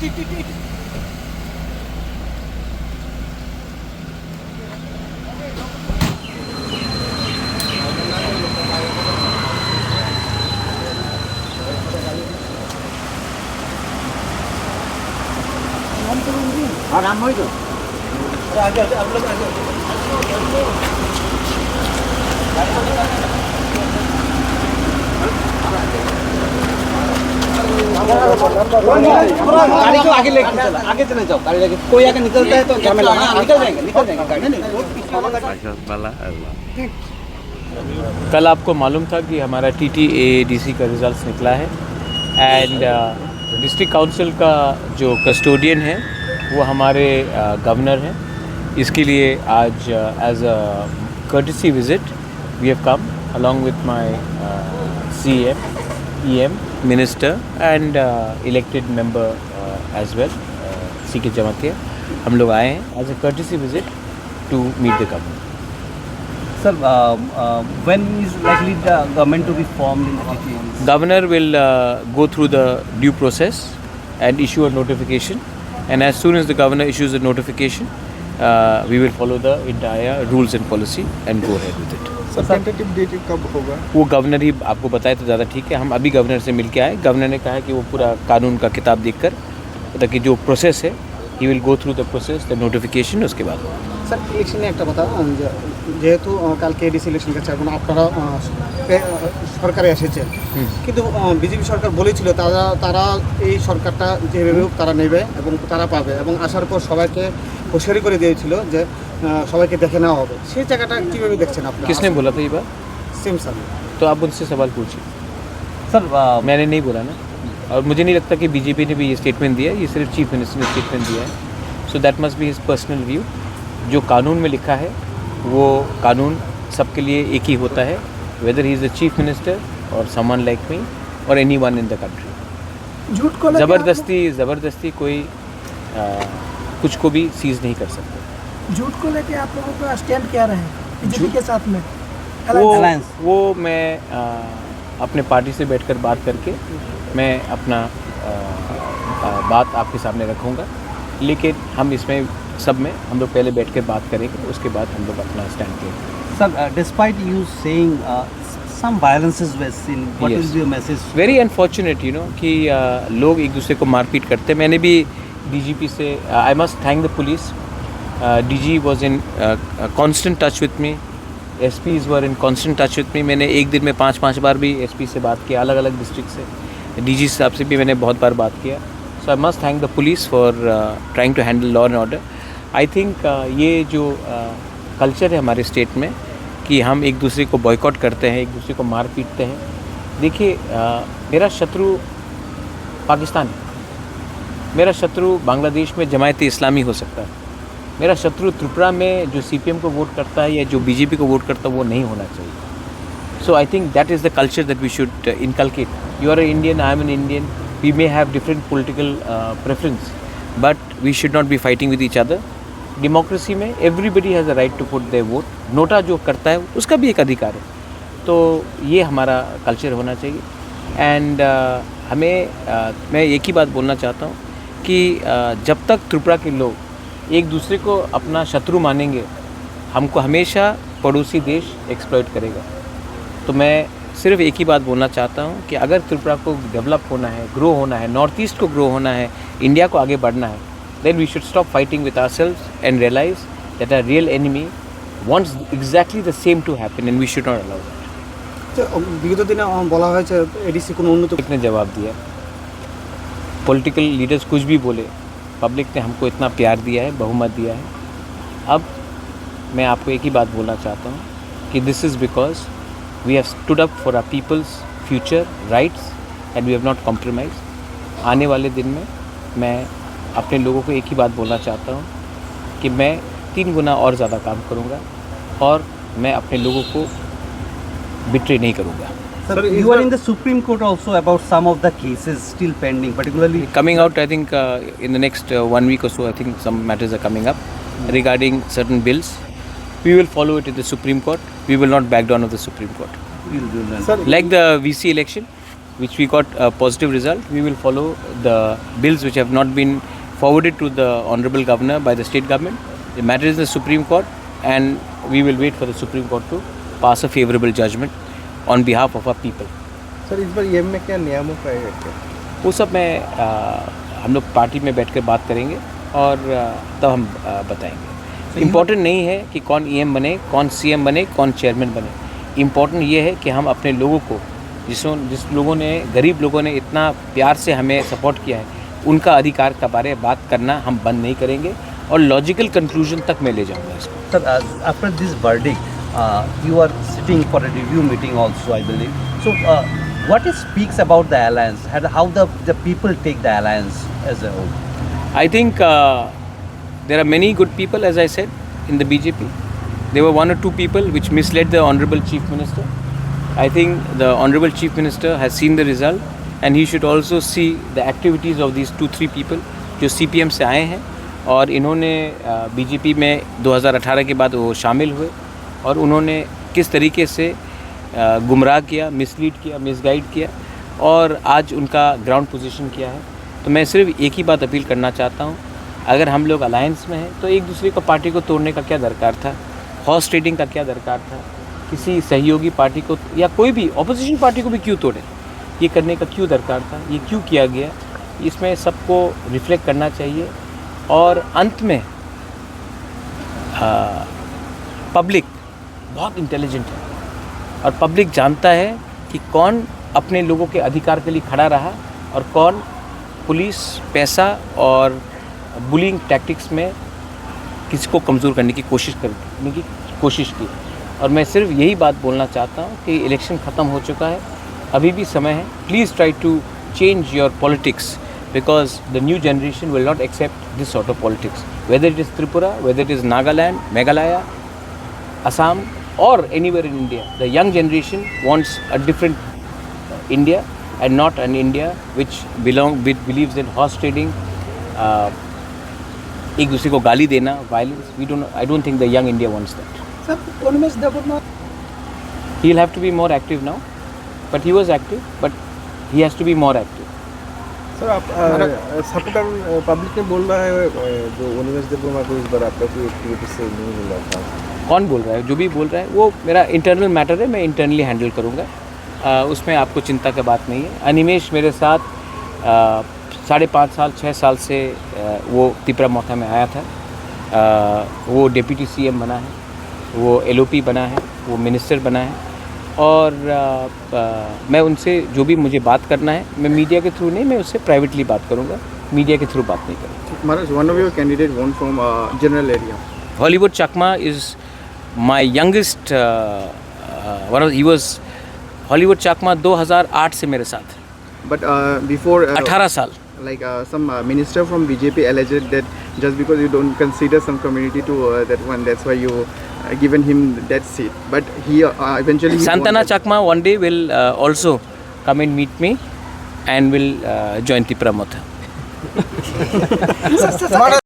हाँ नाम वही तो आगे आप लोग आगे गाड़ी को आगे लेके चला आगे चले जाओ गाड़ी लेके कोई आगे निकलता है तो झमेला निकल जाएंगे गाड़ी नहीं कल आपको मालूम था कि हमारा TTADC का रिजल्ट निकला है एंड डिस्ट्रिक्ट काउंसिल का जो कस्टोडियन है वो हमारे गवर्नर हैं। इसके लिए आज as a courtesy visit we have come along with my CM, EM, Minister and elected member as well, CK Jamatia. हम लोग आए हैं as a courtesy visit to meet the governor. Sir, when is likely the government to be formed in the TTADC? Governor will go through the due process and issue a notification, and as soon as the governor issues a notification, we will follow the entire rules and policy and go ahead with it. Sir tentative date कब होगा? वो governor ही आपको बताए तो ज़्यादा ठीक है। हम अभी गवर्नर से मिल के आए, गवर्नर ने कहा है कि वो पूरा कानून का किताब देखकर ताकि जो प्रोसेस है he will go through the process the notification उसके बाद। স্যার ইলেকশনে একটা কথা যেহেতু কালকে এডিসি ইলেকশন কাছে এখন আপনারা সরকারে এসেছেন কিন্তু বিজেপি সরকার বলেছিল তারা এই সরকারটা যেভাবে হোক তারা নেবে এবং তারা পাবে এবং আসার পর সবাইকে হুঁশিয়ারি করে দিয়েছিল যে সবাইকে দেখে নেওয়া হবে সেই জায়গাটা কীভাবে দেখছেন আপনি? किसने बोला था ये बात? सेम सर तो आप उनसे सवाल पूछिए। सर मैंने नहीं बोला ना, और मुझे नहीं लगता कि बीजेपी ने भी ये स्टेटमेंट दिया है, ये सिर्फ चीफ मिनिस्टर ने स्टेटमेंट दिया है। So that must be his personal view. जो कानून में लिखा है वो कानून सबके लिए एक ही होता है, weather he is the chief minister और समवन लाइक मी और any one in the country. झूठ को ज़बरदस्ती कोई कुछ को भी सीज नहीं कर सकता। झूठ को लेके आप लोगों का स्टैंड क्या रहे बीजेपी के साथ में? वो मैं अपने पार्टी से बैठकर बात करके मैं अपना बात आपके सामने रखूँगा, लेकिन हम इसमें सब में हम लोग पहले बैठ कर बात करेंगे, उसके बाद हम लोग अपना स्टैंड लेंगे। sir, despite you saying some violences were seen, what is your message? Very unfortunate you know कि लोग एक दूसरे को मारपीट करते हैं। मैंने भी DGP से आई must thank the police, DG was in constant touch with me, SPs were in constant touch with me. मैंने एक दिन में 5 बार भी SP से बात किया, अलग अलग डिस्ट्रिक्ट से। DG साहब से भी मैंने बहुत बार बात किया। So I must thank the police for trying to handle law and order. I think ये जो कल्चर है हमारे स्टेट में कि हम एक दूसरे को बॉयकॉट करते हैं, एक दूसरे को मार पीटते हैं। देखिए मेरा शत्रु पाकिस्तान है, मेरा शत्रु बांग्लादेश में जमायत इस्लामी हो सकता है, मेरा शत्रु त्रिपुरा में जो CPM को वोट करता है या जो BJP को वोट करता है वो नहीं होना चाहिए। So I think that is the culture that we should inculcate. You are a Indian, I am an Indian, we may have different political preference but we should not be fighting with each other. Democracy में everybody has a right to put their vote. NOTA जो करता है उसका भी एक अधिकार है, तो ये हमारा कल्चर होना चाहिए। एंड मैं एक ही बात बोलना चाहता हूँ कि जब तक त्रिपुरा के लोग एक दूसरे को अपना शत्रु मानेंगे, हमको हमेशा पड़ोसी देश एक्सप्लॉइट करेगा। तो मैं सिर्फ एक ही बात बोलना चाहता हूँ कि अगर त्रिपुरा को डेवलप होना है, ग्रो होना है, नॉर्थ ईस्ट को ग्रो होना है, इंडिया को आगे बढ़ना है, then we should stop fighting with ourselves and realize that our real enemy wants exactly the same to happen and we should not allow that. বিগত দিনে বলা হয়েছে এডিসি কোনো উন্নত पब्लिक ने जवाब दिया, पॉलिटिकल लीडर्स कुछ भी बोले, पब्लिक ने हमको इतना प्यार दिया है, बहुमत दिया है। अब मैं आपको एक ही बात बोलना चाहता हूँ कि this is because we have stood up for our people's future rights and we have not compromise. आने वाले दिन में मैं अपने लोगों को एक ही बात बोलना चाहता हूँ कि मैं 3 गुना और ज़्यादा काम करूँगा और मैं अपने लोगों को बिट्रे नहीं करूँगा। Sir, you are in the Supreme Court also about some of the cases still pending, particularly Coming out, I think in the next 1 week or so, I think some matters are coming up regarding certain bills. We will follow it in the Supreme Court. We will not back down of the Supreme Court. Sir, Like the VC election, which we got a positive result. We will follow the bills which have not been forwarded to the Honorable Governor by the state government. The matter is in the Supreme Court, and we will wait for the Supreme Court to pass a favorable judgment on behalf of our people. Sir इस बार EM में क्या नियामक आएगा क्या? वो सब में हम लोग पार्टी में बैठकर बात करेंगे और तब हम बताएंगे. इम्पोर्टेंट नहीं है कि कौन ईएम बने, कौन सीएम बने, कौन चेयरमैन बने. इम्पोर्टेंट ये है कि हम अपने लोगों को जिस लोगों ने, गरीब लोगों ने इतना प्यार से हमें सपोर्ट किया है, उनका अधिकार के बारे में बात करना हम बंद नहीं करेंगे और लॉजिकल कंक्लूजन तक मैं ले जाऊंगा इसको. Sir, after this verdict, you are sitting for a review meeting also, I believe. So, what it speaks about the alliance? How the people take the alliance as a whole? I think there are many good people, as I said, in the BJP. There were one or two people which misled the Honorable Chief Minister. I think the Honorable Chief Minister has seen the result, and he should also see the activities of these 2-3 people जो CPM से आए हैं और इन्होंने BJP में 2018 के बाद वो शामिल हुए और उन्होंने किस तरीके से गुमराह किया, मिसलीड किया, मिसगाइड किया और आज उनका ग्राउंड पोजीशन किया है. तो मैं सिर्फ एक ही बात अपील करना चाहता हूँ, अगर हम लोग अलायंस में हैं तो एक दूसरे को पार्टी को तोड़ने का क्या दरकार था, हॉर्स ट्रेडिंग का क्या दरकार था, किसी सहयोगी पार्टी को या कोई भी ऑपोजिशन पार्टी को भी क्यों तोड़े, ये करने का क्यों दरकार था, ये क्यों किया गया, इसमें सबको रिफ्लेक्ट करना चाहिए. और अंत में पब्लिक बहुत इंटेलिजेंट है और पब्लिक जानता है कि कौन अपने लोगों के अधिकार के लिए खड़ा रहा और कौन पुलिस, पैसा और बुलिंग टैक्टिक्स में किसी को कमज़ोर करने की कोशिश की. और मैं सिर्फ यही बात बोलना चाहता हूँ कि इलेक्शन ख़त्म हो चुका है, अभी भी समय है. Please try to change your politics because the new generation will not accept this sort of politics. Whether it is Tripura, whether it is Nagaland, Meghalaya, Assam or anywhere in India, the young generation wants a different India and not an India which believes in horse trading, एक दूसरे को गाली देना, violence. I don't think the young India wants that. Sir, Umesh Devarapalli, He'll have to be more active now, but he was active, but he has to be more active. Sir आप supporter public में बोल रहा है जो उमेश देववर्मा को इस बार आपका कोई एक्टिविटी से नहीं मिला था. कौन बोल रहा है? जो भी बोल रहा है वो मेरा इंटरनल मैटर है, मैं इंटरनली हैंडल करूँगा. उसमें आपको चिंता की बात नहीं है. अनिमेश मेरे साथ 5.5 साल 6 साल से वो त्रिपुरा मोथा में आया था. वो डिप्टी CM बना है, वो LOP बना है, वो मिनिस्टर बना है और मैं उनसे जो भी मुझे बात करना है, मैं मीडिया के थ्रू नहीं, मैं उससे प्राइवेटली बात करूंगा, मीडिया के थ्रू बात नहीं करूँगा. महाराज, one of your candidate won from general area. Hollywood Chakma is my youngest he was Hollywood Chakma 2008 से मेरे साथ. But before 18 साल. Like some minister from BJP alleged that just because you don't consider some community to that one, that's why you given him that seat. But he eventually Santana Chakma one day will also come and meet me and will join Tripura Motha.